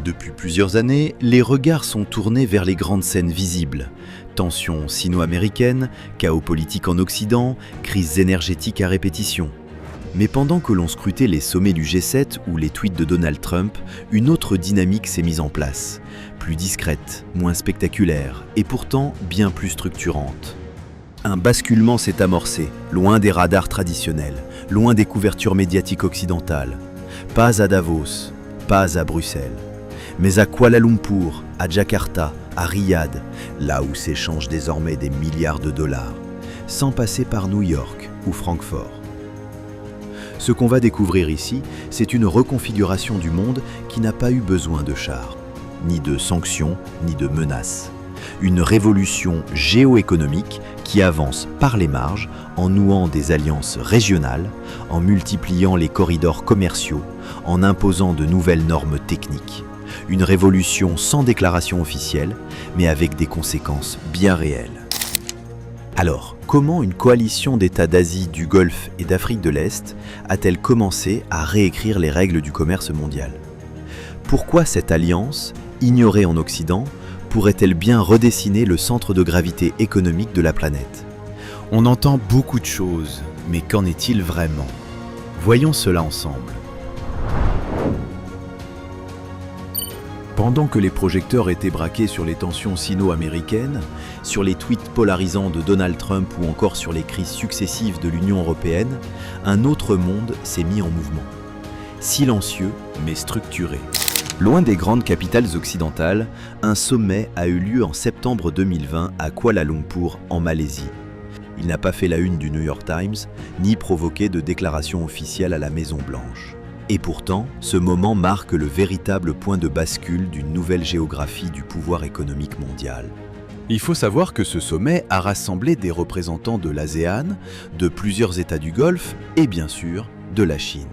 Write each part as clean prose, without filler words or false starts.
Depuis plusieurs années, les regards sont tournés vers les grandes scènes visibles. Tensions sino-américaines, chaos politique en Occident, crises énergétiques à répétition. Mais pendant que l'on scrutait les sommets du G7 ou les tweets de Donald Trump, une autre dynamique s'est mise en place. Plus discrète, moins spectaculaire et pourtant bien plus structurante. Un basculement s'est amorcé, loin des radars traditionnels, loin des couvertures médiatiques occidentales. Pas à Davos, pas à Bruxelles, mais à Kuala Lumpur, à Jakarta, à Riyad, là où s'échangent désormais des milliards de dollars, sans passer par New York ou Francfort. Ce qu'on va découvrir ici, c'est une reconfiguration du monde qui n'a pas eu besoin de chars, ni de sanctions, ni de menaces. Une révolution géoéconomique qui avance par les marges en nouant des alliances régionales, en multipliant les corridors commerciaux, en imposant de nouvelles normes techniques. Une révolution sans déclaration officielle, mais avec des conséquences bien réelles. Alors, comment une coalition d'États d'Asie, du Golfe et d'Afrique de l'Est a-t-elle commencé à réécrire les règles du commerce mondial? Pourquoi cette alliance, ignorée en Occident, pourrait-elle bien redessiner le centre de gravité économique de la planète? On entend beaucoup de choses, mais qu'en est-il vraiment? Voyons cela ensemble. Pendant que les projecteurs étaient braqués sur les tensions sino-américaines, sur les tweets polarisants de Donald Trump ou encore sur les crises successives de l'Union européenne, un autre monde s'est mis en mouvement. Silencieux, mais structuré. Loin des grandes capitales occidentales, un sommet a eu lieu en septembre 2020 à Kuala Lumpur, en Malaisie. Il n'a pas fait la une du New York Times, ni provoqué de déclaration officielle à la Maison-Blanche. Et pourtant, ce moment marque le véritable point de bascule d'une nouvelle géographie du pouvoir économique mondial. Il faut savoir que ce sommet a rassemblé des représentants de l'ASEAN, de plusieurs États du Golfe et bien sûr de la Chine.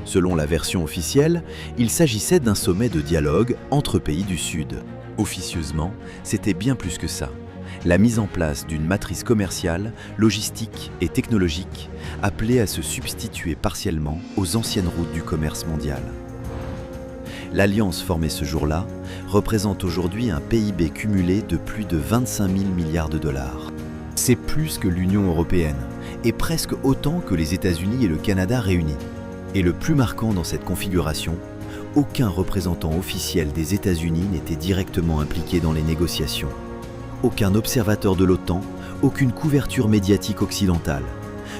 Selon la version officielle, il s'agissait d'un sommet de dialogue entre pays du Sud. Officieusement, c'était bien plus que ça. La mise en place d'une matrice commerciale, logistique et technologique appelée à se substituer partiellement aux anciennes routes du commerce mondial. L'alliance formée ce jour-là représente aujourd'hui un PIB cumulé de plus de 25 000 milliards de dollars. C'est plus que l'Union européenne et presque autant que les États-Unis et le Canada réunis. Et le plus marquant dans cette configuration, aucun représentant officiel des États-Unis n'était directement impliqué dans les négociations. Aucun observateur de l'OTAN, aucune couverture médiatique occidentale.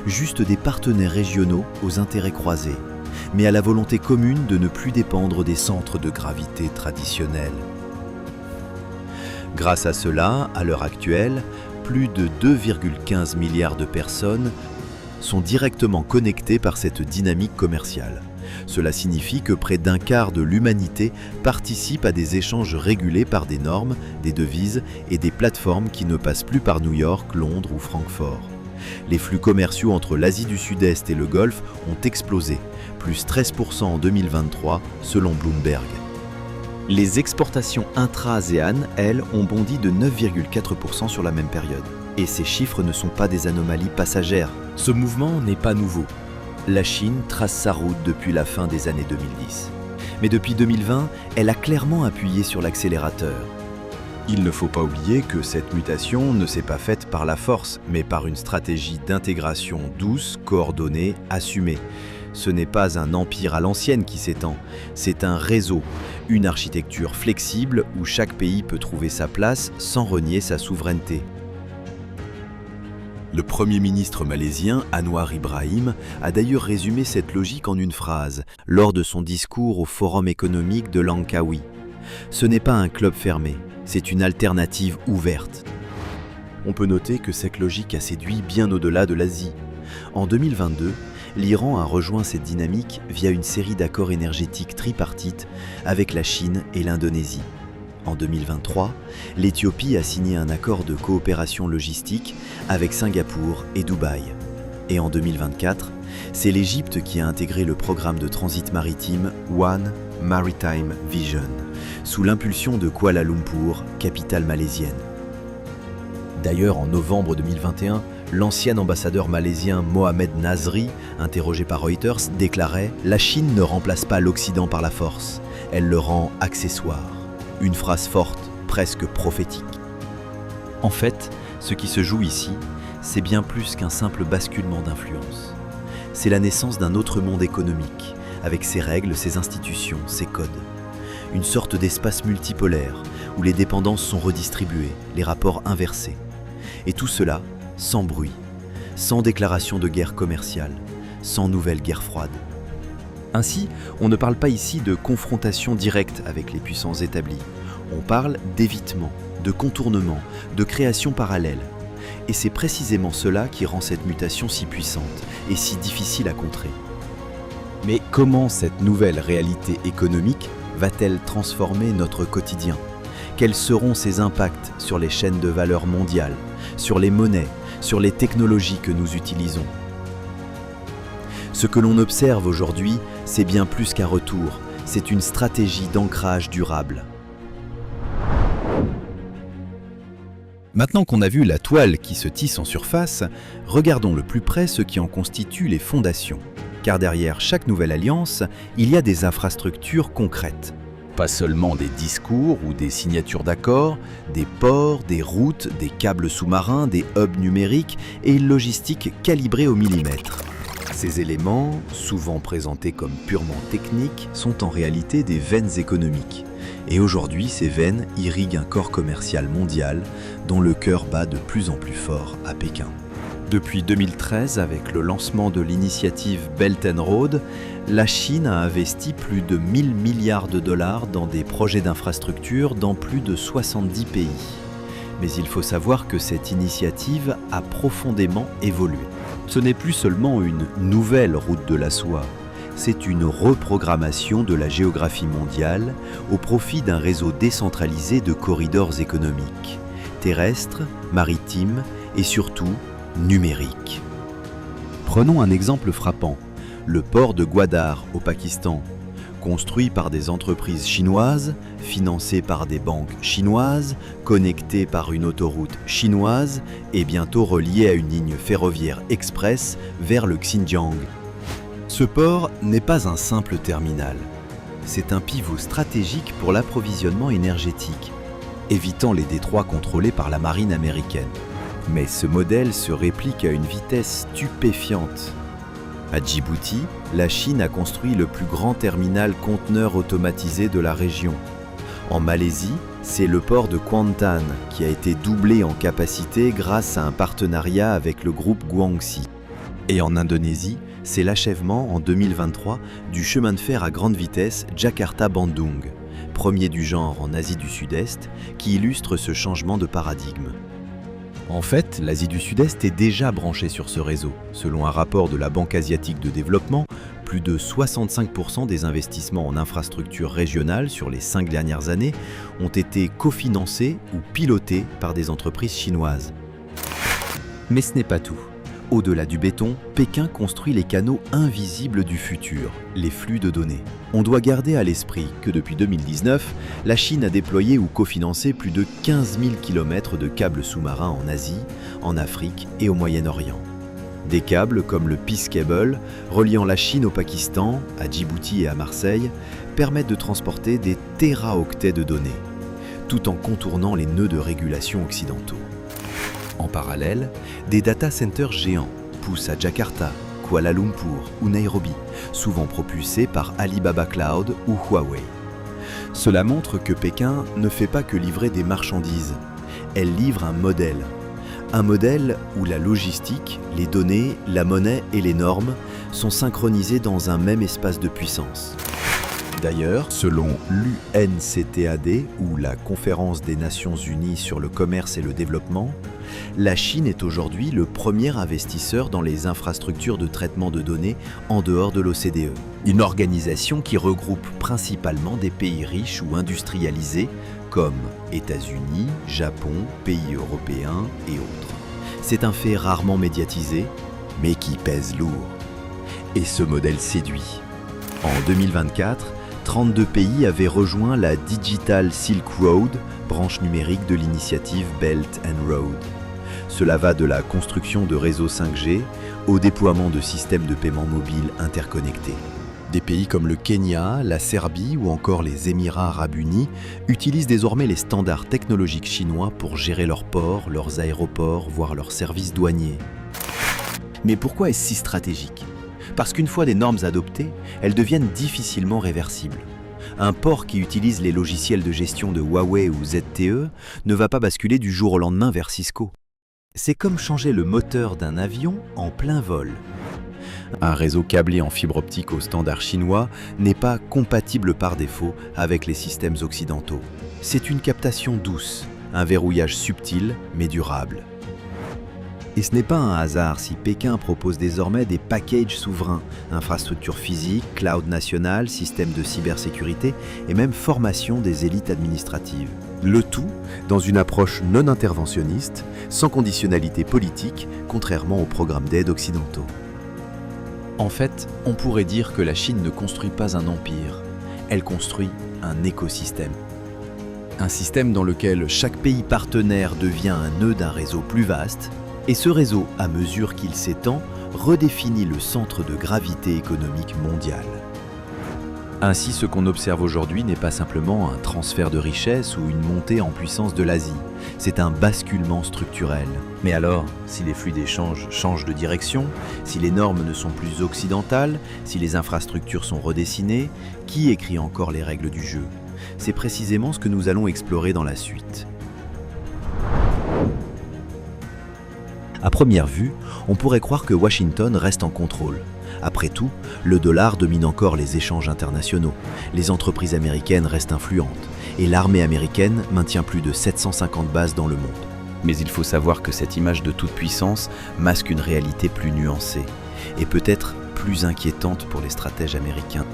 Juste des partenaires régionaux aux intérêts croisés, mais à la volonté commune de ne plus dépendre des centres de gravité traditionnels. Grâce à cela, à l'heure actuelle, plus de 2,15 milliards de personnes sont directement connectées par cette dynamique commerciale. Cela signifie que près d'un quart de l'humanité participe à des échanges régulés par des normes, des devises et des plateformes qui ne passent plus par New York, Londres ou Francfort. Les flux commerciaux entre l'Asie du Sud-Est et le Golfe ont explosé, plus 13% en 2023 selon Bloomberg. Les exportations intra-ASEAN, elles, ont bondi de 9,4% sur la même période. Et ces chiffres ne sont pas des anomalies passagères. Ce mouvement n'est pas nouveau. La Chine trace sa route depuis la fin des années 2010. Mais depuis 2020, elle a clairement appuyé sur l'accélérateur. Il ne faut pas oublier que cette mutation ne s'est pas faite par la force, mais par une stratégie d'intégration douce, coordonnée, assumée. Ce n'est pas un empire à l'ancienne qui s'étend, c'est un réseau, une architecture flexible où chaque pays peut trouver sa place sans renier sa souveraineté. Le Premier ministre malaisien, Anwar Ibrahim, a d'ailleurs résumé cette logique en une phrase, lors de son discours au Forum économique de Langkawi. Ce n'est pas un club fermé, c'est une alternative ouverte. On peut noter que cette logique a séduit bien au-delà de l'Asie. En 2022, l'Iran a rejoint cette dynamique via une série d'accords énergétiques tripartites avec la Chine et l'Indonésie. En 2023, l'Éthiopie a signé un accord de coopération logistique avec Singapour et Dubaï. Et en 2024, c'est l'Égypte qui a intégré le programme de transit maritime One Maritime Vision, sous l'impulsion de Kuala Lumpur, capitale malaisienne. D'ailleurs, en novembre 2021, L'ancien ambassadeur malaisien Mohamed Nazri, interrogé par Reuters, déclarait « La Chine ne remplace pas l'Occident par la force, elle le rend accessoire ». Une phrase forte, presque prophétique. En fait, ce qui se joue ici, c'est bien plus qu'un simple basculement d'influence. C'est la naissance d'un autre monde économique, avec ses règles, ses institutions, ses codes. Une sorte d'espace multipolaire, où les dépendances sont redistribuées, les rapports inversés. Et tout cela, sans bruit, sans déclaration de guerre commerciale, sans nouvelle guerre froide. Ainsi, on ne parle pas ici de confrontation directe avec les puissances établies. On parle d'évitement, de contournement, de création parallèle. Et c'est précisément cela qui rend cette mutation si puissante et si difficile à contrer. Mais comment cette nouvelle réalité économique va-t-elle transformer notre quotidien ? Quels seront ses impacts sur les chaînes de valeur mondiales, sur les monnaies, sur les technologies que nous utilisons ? Ce que l'on observe aujourd'hui, c'est bien plus qu'un retour, c'est une stratégie d'ancrage durable. Maintenant qu'on a vu la toile qui se tisse en surface, regardons de plus près ce qui en constitue les fondations. Car derrière chaque nouvelle alliance, il y a des infrastructures concrètes. Pas seulement des discours ou des signatures d'accords, des ports, des routes, des câbles sous-marins, des hubs numériques et une logistique calibrée au millimètre. Ces éléments, souvent présentés comme purement techniques, sont en réalité des veines économiques. Et aujourd'hui, ces veines irriguent un corps commercial mondial dont le cœur bat de plus en plus fort à Pékin. Depuis 2013, avec le lancement de l'initiative Belt and Road, la Chine a investi plus de 1000 milliards de dollars dans des projets d'infrastructures dans plus de 70 pays. Mais il faut savoir que cette initiative a profondément évolué. Ce n'est plus seulement une nouvelle route de la soie, c'est une reprogrammation de la géographie mondiale au profit d'un réseau décentralisé de corridors économiques, terrestres, maritimes et surtout numériques. Prenons un exemple frappant, le port de Gwadar au Pakistan, construit par des entreprises chinoises, financé par des banques chinoises, connecté par une autoroute chinoise et bientôt relié à une ligne ferroviaire express vers le Xinjiang. Ce port n'est pas un simple terminal, c'est un pivot stratégique pour l'approvisionnement énergétique, évitant les détroits contrôlés par la marine américaine. Mais ce modèle se réplique à une vitesse stupéfiante. À Djibouti, la Chine a construit le plus grand terminal conteneur automatisé de la région. En Malaisie, c'est le port de Kuantan qui a été doublé en capacité grâce à un partenariat avec le groupe Guangxi. Et en Indonésie, c'est l'achèvement en 2023 du chemin de fer à grande vitesse Jakarta-Bandung, premier du genre en Asie du Sud-Est, qui illustre ce changement de paradigme. En fait, l'Asie du Sud-Est est déjà branchée sur ce réseau. Selon un rapport de la Banque asiatique de développement, plus de 65% des investissements en infrastructures régionales sur les 5 dernières années ont été cofinancés ou pilotés par des entreprises chinoises. Mais ce n'est pas tout. Au-delà du béton, Pékin construit les canaux invisibles du futur, les flux de données. On doit garder à l'esprit que depuis 2019, la Chine a déployé ou cofinancé plus de 15 000 km de câbles sous-marins en Asie, en Afrique et au Moyen-Orient. Des câbles comme le Peace Cable, reliant la Chine au Pakistan, à Djibouti et à Marseille, permettent de transporter des téraoctets de données, tout en contournant les nœuds de régulation occidentaux. En parallèle, des data centers géants poussent à Jakarta, Kuala Lumpur ou Nairobi, souvent propulsés par Alibaba Cloud ou Huawei. Cela montre que Pékin ne fait pas que livrer des marchandises, elle livre un modèle où la logistique, les données, la monnaie et les normes sont synchronisées dans un même espace de puissance. D'ailleurs, selon l'UNCTAD ou la Conférence des Nations Unies sur le commerce et le développement, la Chine est aujourd'hui le premier investisseur dans les infrastructures de traitement de données en dehors de l'OCDE, une organisation qui regroupe principalement des pays riches ou industrialisés comme États-Unis, Japon, pays européens et autres. C'est un fait rarement médiatisé, mais qui pèse lourd. Et ce modèle séduit. En 2024, 32 pays avaient rejoint la Digital Silk Road, branche numérique de l'initiative Belt and Road. Cela va de la construction de réseaux 5G au déploiement de systèmes de paiement mobile interconnectés. Des pays comme le Kenya, la Serbie ou encore les Émirats arabes unis utilisent désormais les standards technologiques chinois pour gérer leurs ports, leurs aéroports, voire leurs services douaniers. Mais pourquoi est-ce si stratégique ? Parce qu'une fois des normes adoptées, elles deviennent difficilement réversibles. Un port qui utilise les logiciels de gestion de Huawei ou ZTE ne va pas basculer du jour au lendemain vers Cisco. C'est comme changer le moteur d'un avion en plein vol. Un réseau câblé en fibre optique au standard chinois n'est pas compatible par défaut avec les systèmes occidentaux. C'est une captation douce, un verrouillage subtil mais durable. Et ce n'est pas un hasard si Pékin propose désormais des packages souverains, infrastructures physiques, cloud national, systèmes de cybersécurité et même formation des élites administratives. Le tout dans une approche non interventionniste, sans conditionnalité politique, contrairement aux programmes d'aide occidentaux. En fait, on pourrait dire que la Chine ne construit pas un empire, elle construit un écosystème. Un système dans lequel chaque pays partenaire devient un nœud d'un réseau plus vaste, et ce réseau, à mesure qu'il s'étend, redéfinit le centre de gravité économique mondial. Ainsi, ce qu'on observe aujourd'hui n'est pas simplement un transfert de richesse ou une montée en puissance de l'Asie, c'est un basculement structurel. Mais alors, si les flux d'échange changent de direction, si les normes ne sont plus occidentales, si les infrastructures sont redessinées, qui écrit encore les règles du jeu ? C'est précisément ce que nous allons explorer dans la suite. À première vue, on pourrait croire que Washington reste en contrôle. Après tout, le dollar domine encore les échanges internationaux, les entreprises américaines restent influentes et l'armée américaine maintient plus de 750 bases dans le monde. Mais il faut savoir que cette image de toute puissance masque une réalité plus nuancée et peut-être plus inquiétante pour les stratèges américains.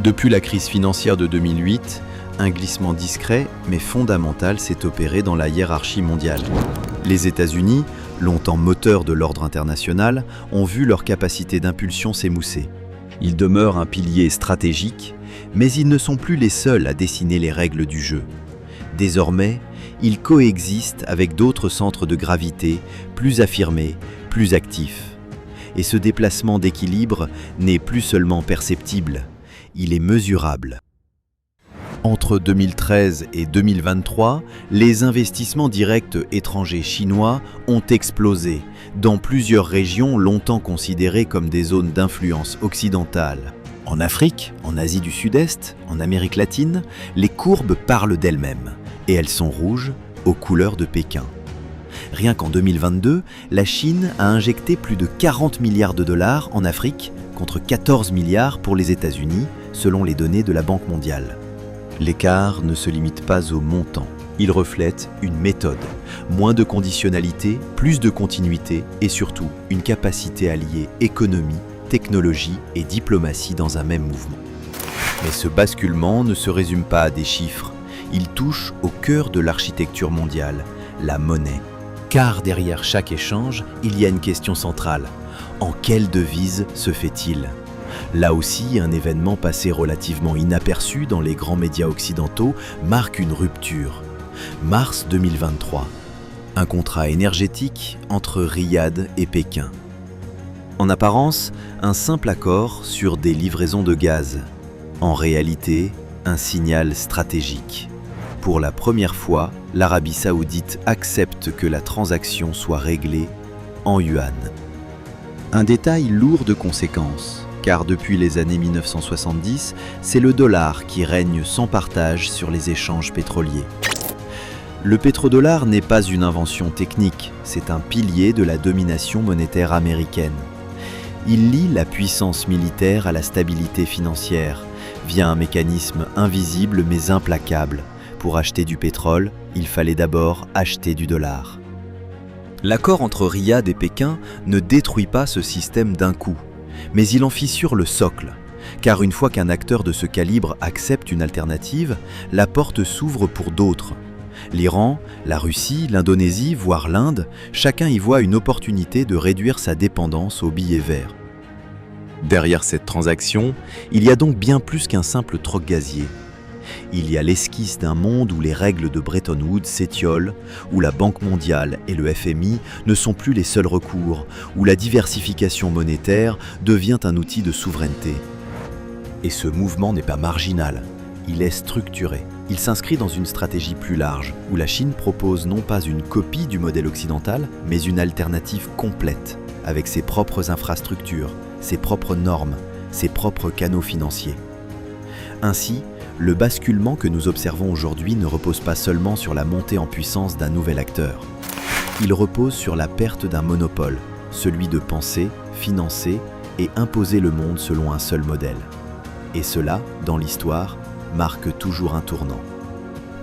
Depuis la crise financière de 2008, un glissement discret mais fondamental s'est opéré dans la hiérarchie mondiale. Les États-Unis, longtemps moteurs de l'ordre international, ont vu leur capacité d'impulsion s'émousser. Ils demeurent un pilier stratégique, mais ils ne sont plus les seuls à dessiner les règles du jeu. Désormais, ils coexistent avec d'autres centres de gravité plus affirmés, plus actifs. Et ce déplacement d'équilibre n'est plus seulement perceptible, il est mesurable. Entre 2013 et 2023, les investissements directs étrangers chinois ont explosé dans plusieurs régions longtemps considérées comme des zones d'influence occidentale. En Afrique, en Asie du Sud-Est, en Amérique latine, les courbes parlent d'elles-mêmes et elles sont rouges aux couleurs de Pékin. Rien qu'en 2022, la Chine a injecté plus de 40 milliards de dollars en Afrique contre 14 milliards pour les États-Unis, selon les données de la Banque mondiale. L'écart ne se limite pas au montant, il reflète une méthode, moins de conditionnalité, plus de continuité et surtout une capacité à lier économie, technologie et diplomatie dans un même mouvement. Mais ce basculement ne se résume pas à des chiffres, il touche au cœur de l'architecture mondiale, la monnaie. Car derrière chaque échange, il y a une question centrale. En quelle devise se fait-il ? Là aussi, un événement passé relativement inaperçu dans les grands médias occidentaux marque une rupture. Mars 2023. Un contrat énergétique entre Riyad et Pékin. En apparence, un simple accord sur des livraisons de gaz. En réalité, un signal stratégique. Pour la première fois, l'Arabie Saoudite accepte que la transaction soit réglée en yuan. Un détail lourd de conséquences. Car depuis les années 1970, c'est le dollar qui règne sans partage sur les échanges pétroliers. Le pétrodollar n'est pas une invention technique, c'est un pilier de la domination monétaire américaine. Il lie la puissance militaire à la stabilité financière, via un mécanisme invisible mais implacable. Pour acheter du pétrole, il fallait d'abord acheter du dollar. L'accord entre Riyad et Pékin ne détruit pas ce système d'un coup. Mais il en fissure le socle, car une fois qu'un acteur de ce calibre accepte une alternative, la porte s'ouvre pour d'autres. L'Iran, la Russie, l'Indonésie, voire l'Inde, chacun y voit une opportunité de réduire sa dépendance aux billets verts. Derrière cette transaction, il y a donc bien plus qu'un simple troc gazier. Il y a l'esquisse d'un monde où les règles de Bretton Woods s'étiolent, où la Banque mondiale et le FMI ne sont plus les seuls recours, où la diversification monétaire devient un outil de souveraineté. Et ce mouvement n'est pas marginal, il est structuré. Il s'inscrit dans une stratégie plus large, où la Chine propose non pas une copie du modèle occidental, mais une alternative complète, avec ses propres infrastructures, ses propres normes, ses propres canaux financiers. Ainsi, le basculement que nous observons aujourd'hui ne repose pas seulement sur la montée en puissance d'un nouvel acteur. Il repose sur la perte d'un monopole, celui de penser, financer et imposer le monde selon un seul modèle. Et cela, dans l'histoire, marque toujours un tournant.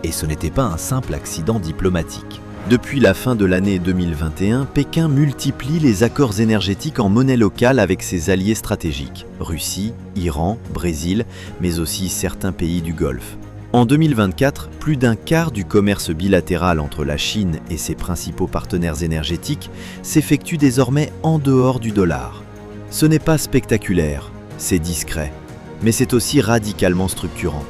Et ce n'était pas un simple accident diplomatique. Depuis la fin de l'année 2021, Pékin multiplie les accords énergétiques en monnaie locale avec ses alliés stratégiques, Russie, Iran, Brésil, mais aussi certains pays du Golfe. En 2024, plus d'un quart du commerce bilatéral entre la Chine et ses principaux partenaires énergétiques s'effectue désormais en dehors du dollar. Ce n'est pas spectaculaire, c'est discret, mais c'est aussi radicalement structurant.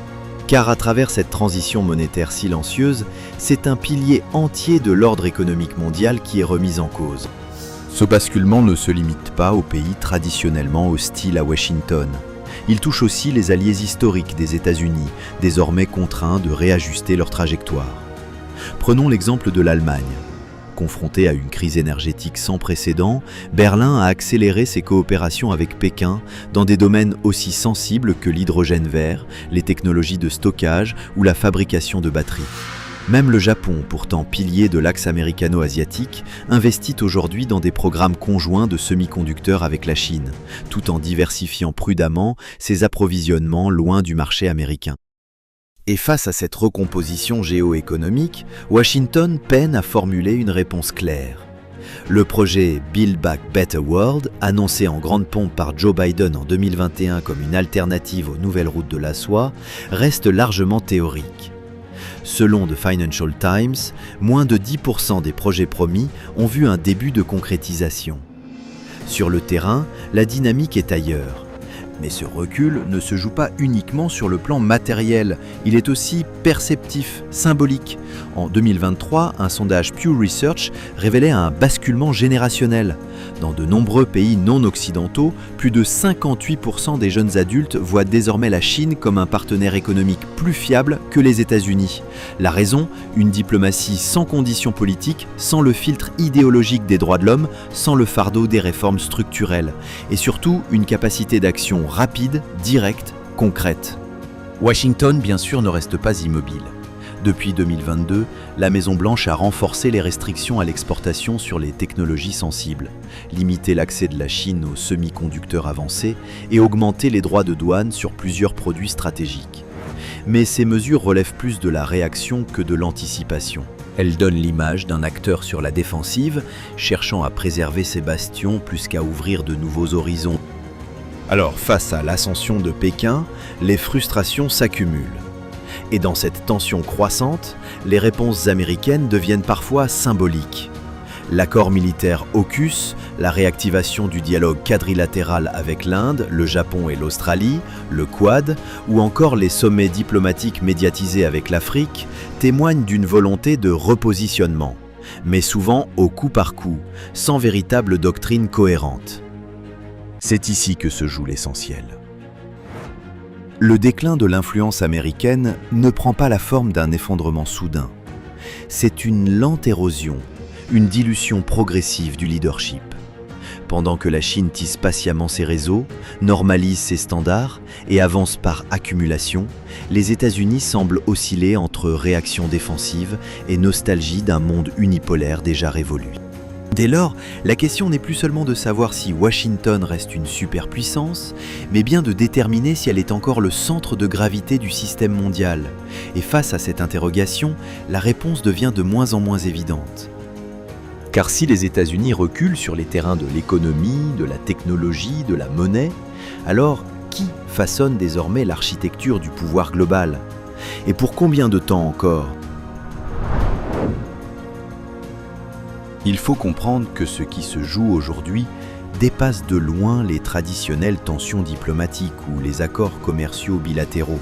Car à travers cette transition monétaire silencieuse, c'est un pilier entier de l'ordre économique mondial qui est remis en cause. Ce basculement ne se limite pas aux pays traditionnellement hostiles à Washington. Il touche aussi les alliés historiques des États-Unis, désormais contraints de réajuster leur trajectoire. Prenons l'exemple de l'Allemagne. Confrontée à une crise énergétique sans précédent, Berlin a accéléré ses coopérations avec Pékin dans des domaines aussi sensibles que l'hydrogène vert, les technologies de stockage ou la fabrication de batteries. Même le Japon, pourtant pilier de l'axe américano-asiatique, investit aujourd'hui dans des programmes conjoints de semi-conducteurs avec la Chine, tout en diversifiant prudemment ses approvisionnements loin du marché américain. Et face à cette recomposition géoéconomique, Washington peine à formuler une réponse claire. Le projet Build Back Better World, annoncé en grande pompe par Joe Biden en 2021 comme une alternative aux nouvelles routes de la soie, reste largement théorique. Selon The Financial Times, moins de 10% des projets promis ont vu un début de concrétisation. Sur le terrain, la dynamique est ailleurs. Mais ce recul ne se joue pas uniquement sur le plan matériel, il est aussi perceptif, symbolique. En 2023, un sondage Pew Research révélait un basculement générationnel. Dans de nombreux pays non occidentaux, plus de 58% des jeunes adultes voient désormais la Chine comme un partenaire économique plus fiable que les États-Unis. La raison, une diplomatie sans conditions politiques, sans le filtre idéologique des droits de l'homme, sans le fardeau des réformes structurelles. Et surtout, une capacité d'action rapide, directe, concrète. Washington, bien sûr, ne reste pas immobile. Depuis 2022, la Maison-Blanche a renforcé les restrictions à l'exportation sur les technologies sensibles, limité l'accès de la Chine aux semi-conducteurs avancés et augmenté les droits de douane sur plusieurs produits stratégiques. Mais ces mesures relèvent plus de la réaction que de l'anticipation. Elles donnent l'image d'un acteur sur la défensive, cherchant à préserver ses bastions plus qu'à ouvrir de nouveaux horizons. Alors, face à l'ascension de Pékin, les frustrations s'accumulent. Et dans cette tension croissante, les réponses américaines deviennent parfois symboliques. L'accord militaire AUKUS, la réactivation du dialogue quadrilatéral avec l'Inde, le Japon et l'Australie, le Quad, ou encore les sommets diplomatiques médiatisés avec l'Afrique, témoignent d'une volonté de repositionnement, mais souvent au coup par coup, sans véritable doctrine cohérente. C'est ici que se joue l'essentiel. Le déclin de l'influence américaine ne prend pas la forme d'un effondrement soudain. C'est une lente érosion, une dilution progressive du leadership. Pendant que la Chine tisse patiemment ses réseaux, normalise ses standards et avance par accumulation, les États-Unis semblent osciller entre réaction défensive et nostalgie d'un monde unipolaire déjà révolu. Dès lors, la question n'est plus seulement de savoir si Washington reste une superpuissance, mais bien de déterminer si elle est encore le centre de gravité du système mondial. Et face à cette interrogation, la réponse devient de moins en moins évidente. Car si les États-Unis reculent sur les terrains de l'économie, de la technologie, de la monnaie, alors qui façonne désormais l'architecture du pouvoir global? Et pour combien de temps encore? Il faut comprendre que ce qui se joue aujourd'hui dépasse de loin les traditionnelles tensions diplomatiques ou les accords commerciaux bilatéraux.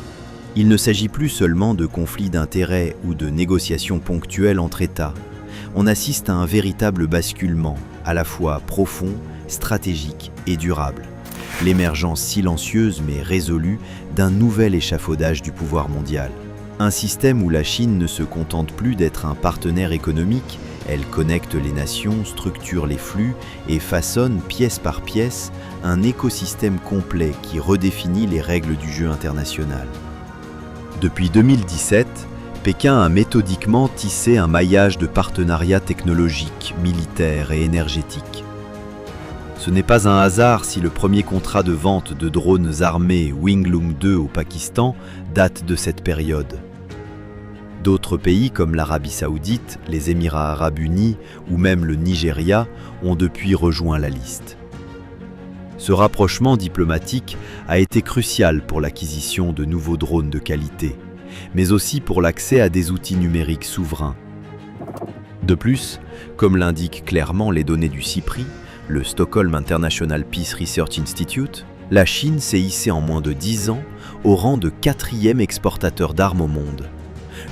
Il ne s'agit plus seulement de conflits d'intérêts ou de négociations ponctuelles entre États. On assiste à un véritable basculement, à la fois profond, stratégique et durable. L'émergence silencieuse mais résolue d'un nouvel échafaudage du pouvoir mondial. Un système où la Chine ne se contente plus d'être un partenaire économique, elle connecte les nations, structure les flux et façonne pièce par pièce un écosystème complet qui redéfinit les règles du jeu international. Depuis 2017, Pékin a méthodiquement tissé un maillage de partenariats technologiques, militaires et énergétiques. Ce n'est pas un hasard si le premier contrat de vente de drones armés Wingloong 2 au Pakistan date de cette période. D'autres pays comme l'Arabie Saoudite, les Émirats Arabes Unis ou même le Nigeria ont depuis rejoint la liste. Ce rapprochement diplomatique a été crucial pour l'acquisition de nouveaux drones de qualité, mais aussi pour l'accès à des outils numériques souverains. De plus, comme l'indiquent clairement les données du SIPRI, le Stockholm International Peace Research Institute, la Chine s'est hissée en moins de 10 ans au rang de 4e exportateur d'armes au monde.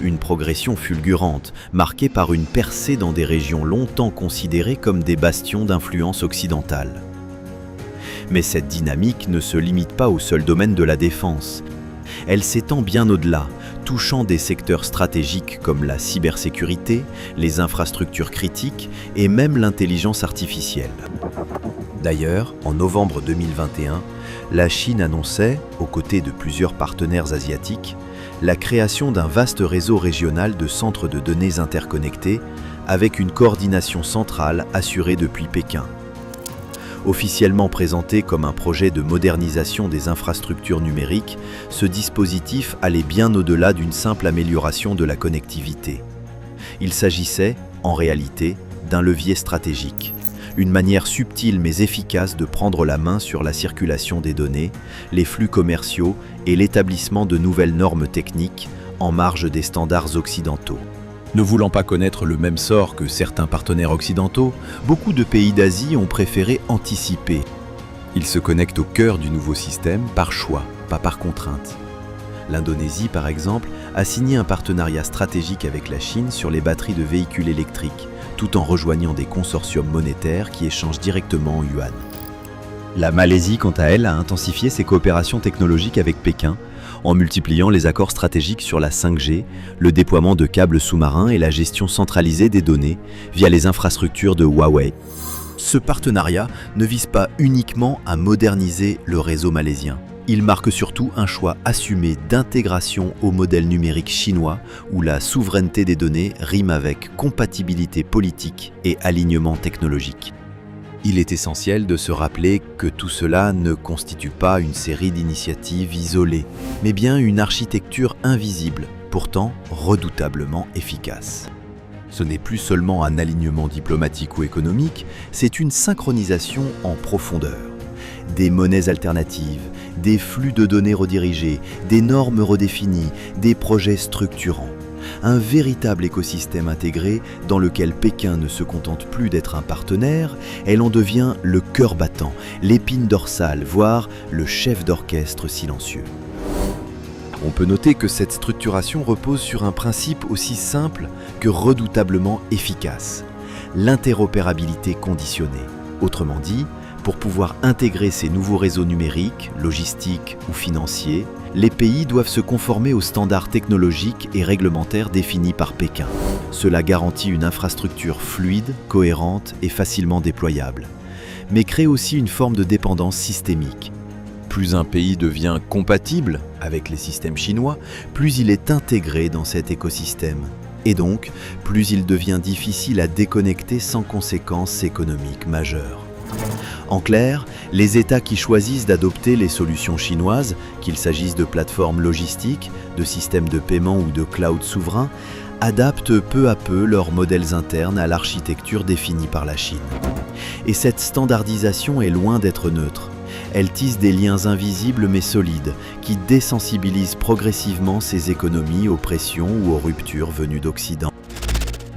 Une progression fulgurante, marquée par une percée dans des régions longtemps considérées comme des bastions d'influence occidentale. Mais cette dynamique ne se limite pas au seul domaine de la défense. Elle s'étend bien au-delà, touchant des secteurs stratégiques comme la cybersécurité, les infrastructures critiques et même l'intelligence artificielle. D'ailleurs, en novembre 2021, la Chine annonçait, aux côtés de plusieurs partenaires asiatiques, la création d'un vaste réseau régional de centres de données interconnectés avec une coordination centrale assurée depuis Pékin. Officiellement présenté comme un projet de modernisation des infrastructures numériques, ce dispositif allait bien au-delà d'une simple amélioration de la connectivité. Il s'agissait, en réalité, d'un levier stratégique, une manière subtile mais efficace de prendre la main sur la circulation des données, les flux commerciaux et l'établissement de nouvelles normes techniques en marge des standards occidentaux. Ne voulant pas connaître le même sort que certains partenaires occidentaux, beaucoup de pays d'Asie ont préféré anticiper. Ils se connectent au cœur du nouveau système par choix, pas par contrainte. L'Indonésie, par exemple, a signé un partenariat stratégique avec la Chine sur les batteries de véhicules électriques, tout en rejoignant des consortiums monétaires qui échangent directement en yuan. La Malaisie, quant à elle, a intensifié ses coopérations technologiques avec Pékin, en multipliant les accords stratégiques sur la 5G, le déploiement de câbles sous-marins et la gestion centralisée des données via les infrastructures de Huawei. Ce partenariat ne vise pas uniquement à moderniser le réseau malaisien. Il marque surtout un choix assumé d'intégration au modèle numérique chinois où la souveraineté des données rime avec compatibilité politique et alignement technologique. Il est essentiel de se rappeler que tout cela ne constitue pas une série d'initiatives isolées, mais bien une architecture invisible, pourtant redoutablement efficace. Ce n'est plus seulement un alignement diplomatique ou économique, c'est une synchronisation en profondeur. Des monnaies alternatives, des flux de données redirigés, des normes redéfinies, des projets structurants. Un véritable écosystème intégré dans lequel Pékin ne se contente plus d'être un partenaire, elle en devient le cœur battant, l'épine dorsale, voire le chef d'orchestre silencieux. On peut noter que cette structuration repose sur un principe aussi simple que redoutablement efficace, l'interopérabilité conditionnée. Autrement dit, pour pouvoir intégrer ces nouveaux réseaux numériques, logistiques ou financiers, les pays doivent se conformer aux standards technologiques et réglementaires définis par Pékin. Cela garantit une infrastructure fluide, cohérente et facilement déployable, mais crée aussi une forme de dépendance systémique. Plus un pays devient compatible avec les systèmes chinois, plus il est intégré dans cet écosystème. Et donc, plus il devient difficile à déconnecter sans conséquences économiques majeures. En clair, les États qui choisissent d'adopter les solutions chinoises, qu'il s'agisse de plateformes logistiques, de systèmes de paiement ou de cloud souverain, adaptent peu à peu leurs modèles internes à l'architecture définie par la Chine. Et cette standardisation est loin d'être neutre. Elle tisse des liens invisibles mais solides, qui désensibilisent progressivement ces économies aux pressions ou aux ruptures venues d'Occident.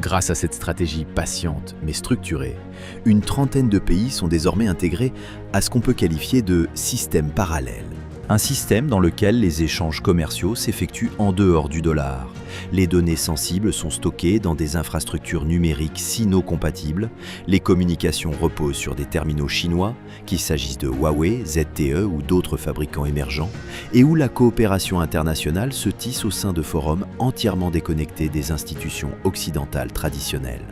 Grâce à cette stratégie patiente mais structurée, une trentaine de pays sont désormais intégrés à ce qu'on peut qualifier de système parallèle. Un système dans lequel les échanges commerciaux s'effectuent en dehors du dollar. Les données sensibles sont stockées dans des infrastructures numériques sino-compatibles, les communications reposent sur des terminaux chinois, qu'il s'agisse de Huawei, ZTE ou d'autres fabricants émergents, et où la coopération internationale se tisse au sein de forums entièrement déconnectés des institutions occidentales traditionnelles.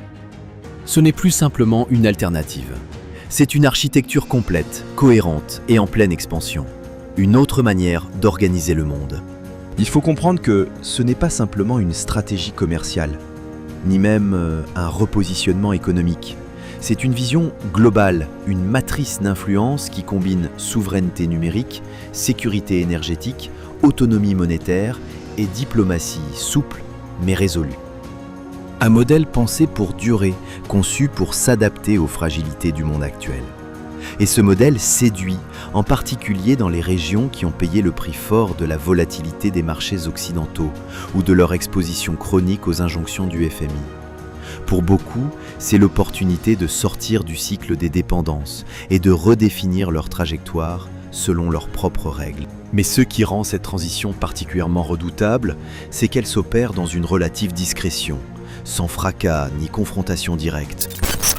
Ce n'est plus simplement une alternative. C'est une architecture complète, cohérente et en pleine expansion. Une autre manière d'organiser le monde. Il faut comprendre que ce n'est pas simplement une stratégie commerciale, ni même un repositionnement économique. C'est une vision globale, une matrice d'influence qui combine souveraineté numérique, sécurité énergétique, autonomie monétaire et diplomatie souple mais résolue. Un modèle pensé pour durer, conçu pour s'adapter aux fragilités du monde actuel. Et ce modèle séduit, en particulier dans les régions qui ont payé le prix fort de la volatilité des marchés occidentaux ou de leur exposition chronique aux injonctions du FMI. Pour beaucoup, c'est l'opportunité de sortir du cycle des dépendances et de redéfinir leur trajectoire selon leurs propres règles. Mais ce qui rend cette transition particulièrement redoutable, c'est qu'elle s'opère dans une relative discrétion, sans fracas ni confrontation directe.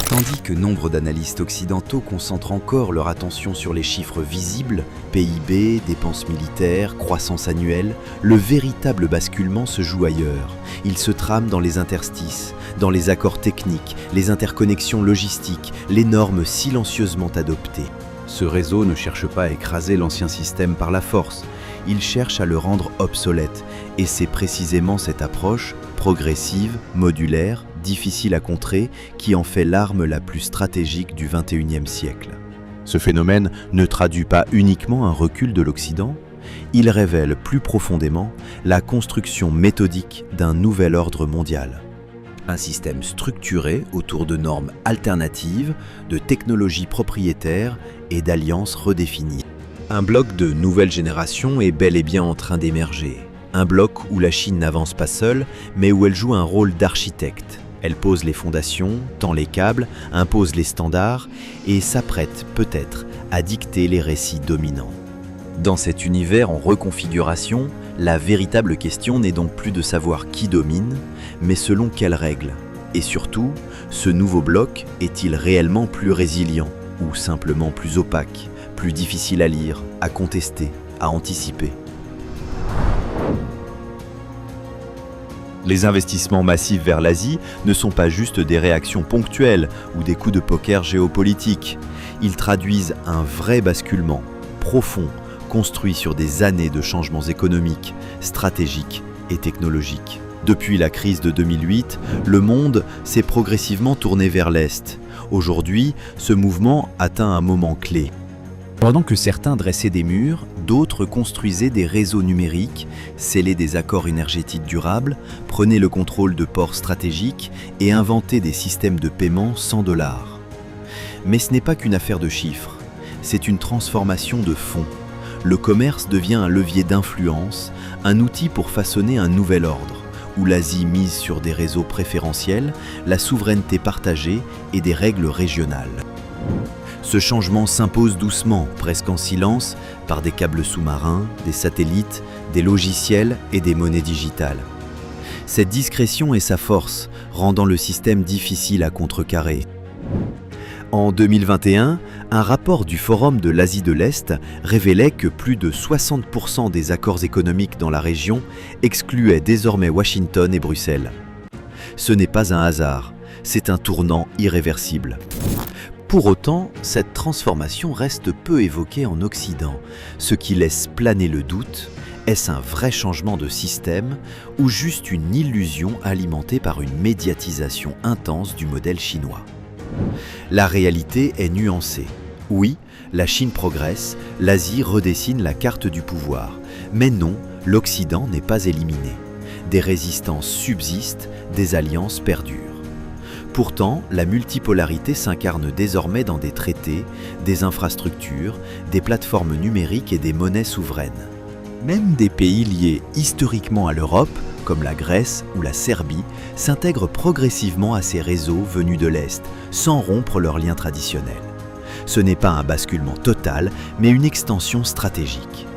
Tandis que nombre d'analystes occidentaux concentrent encore leur attention sur les chiffres visibles, PIB, dépenses militaires, croissance annuelle, le véritable basculement se joue ailleurs. Il se trame dans les interstices, dans les accords techniques, les interconnexions logistiques, les normes silencieusement adoptées. Ce réseau ne cherche pas à écraser l'ancien système par la force, il cherche à le rendre obsolète, et c'est précisément cette approche progressive, modulaire, difficile à contrer, qui en fait l'arme la plus stratégique du XXIe siècle. Ce phénomène ne traduit pas uniquement un recul de l'Occident, il révèle plus profondément la construction méthodique d'un nouvel ordre mondial. Un système structuré autour de normes alternatives, de technologies propriétaires et d'alliances redéfinies. Un bloc de nouvelle génération est bel et bien en train d'émerger. Un bloc où la Chine n'avance pas seule, mais où elle joue un rôle d'architecte. Elle pose les fondations, tend les câbles, impose les standards et s'apprête peut-être à dicter les récits dominants. Dans cet univers en reconfiguration, la véritable question n'est donc plus de savoir qui domine, mais selon quelles règles. Et surtout, ce nouveau bloc est-il réellement plus résilient ou simplement plus opaque, plus difficile à lire, à contester, à anticiper? Les investissements massifs vers l'Asie ne sont pas juste des réactions ponctuelles ou des coups de poker géopolitiques. Ils traduisent un vrai basculement, profond, construit sur des années de changements économiques, stratégiques et technologiques. Depuis la crise de 2008, le monde s'est progressivement tourné vers l'Est. Aujourd'hui, ce mouvement atteint un moment clé. Pendant que certains dressaient des murs, d'autres construisaient des réseaux numériques, scellaient des accords énergétiques durables, prenaient le contrôle de ports stratégiques et inventaient des systèmes de paiement sans dollars. Mais ce n'est pas qu'une affaire de chiffres, c'est une transformation de fond. Le commerce devient un levier d'influence, un outil pour façonner un nouvel ordre, où l'Asie mise sur des réseaux préférentiels, la souveraineté partagée et des règles régionales. Ce changement s'impose doucement, presque en silence, par des câbles sous-marins, des satellites, des logiciels et des monnaies digitales. Cette discrétion est sa force, rendant le système difficile à contrecarrer. En 2021, un rapport du Forum de l'Asie de l'Est révélait que plus de 60% des accords économiques dans la région excluaient désormais Washington et Bruxelles. Ce n'est pas un hasard, c'est un tournant irréversible. Pour autant, cette transformation reste peu évoquée en Occident, ce qui laisse planer le doute. Est-ce un vrai changement de système ou juste une illusion alimentée par une médiatisation intense du modèle chinois? La réalité est nuancée. Oui, la Chine progresse, l'Asie redessine la carte du pouvoir. Mais non, l'Occident n'est pas éliminé. Des résistances subsistent, des alliances perdurent. Pourtant, la multipolarité s'incarne désormais dans des traités, des infrastructures, des plateformes numériques et des monnaies souveraines. Même des pays liés historiquement à l'Europe, comme la Grèce ou la Serbie, s'intègrent progressivement à ces réseaux venus de l'Est, sans rompre leurs liens traditionnels. Ce n'est pas un basculement total, mais une extension stratégique.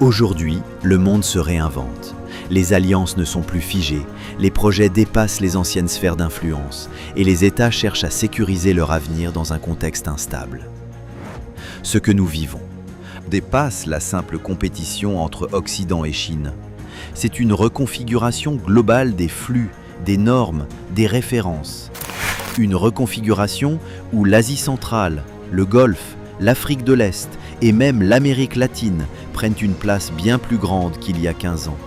Aujourd'hui, le monde se réinvente. Les alliances ne sont plus figées, les projets dépassent les anciennes sphères d'influence et les États cherchent à sécuriser leur avenir dans un contexte instable. Ce que nous vivons dépasse la simple compétition entre Occident et Chine. C'est une reconfiguration globale des flux, des normes, des références. Une reconfiguration où l'Asie centrale, le Golfe, l'Afrique de l'Est et même l'Amérique latine prennent une place bien plus grande qu'il y a 15 ans.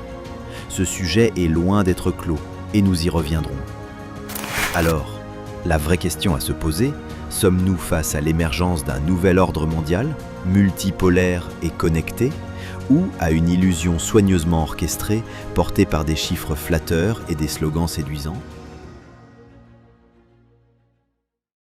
Ce sujet est loin d'être clos et nous y reviendrons. Alors, la vraie question à se poser, sommes-nous face à l'émergence d'un nouvel ordre mondial, multipolaire et connecté, ou à une illusion soigneusement orchestrée portée par des chiffres flatteurs et des slogans séduisants ?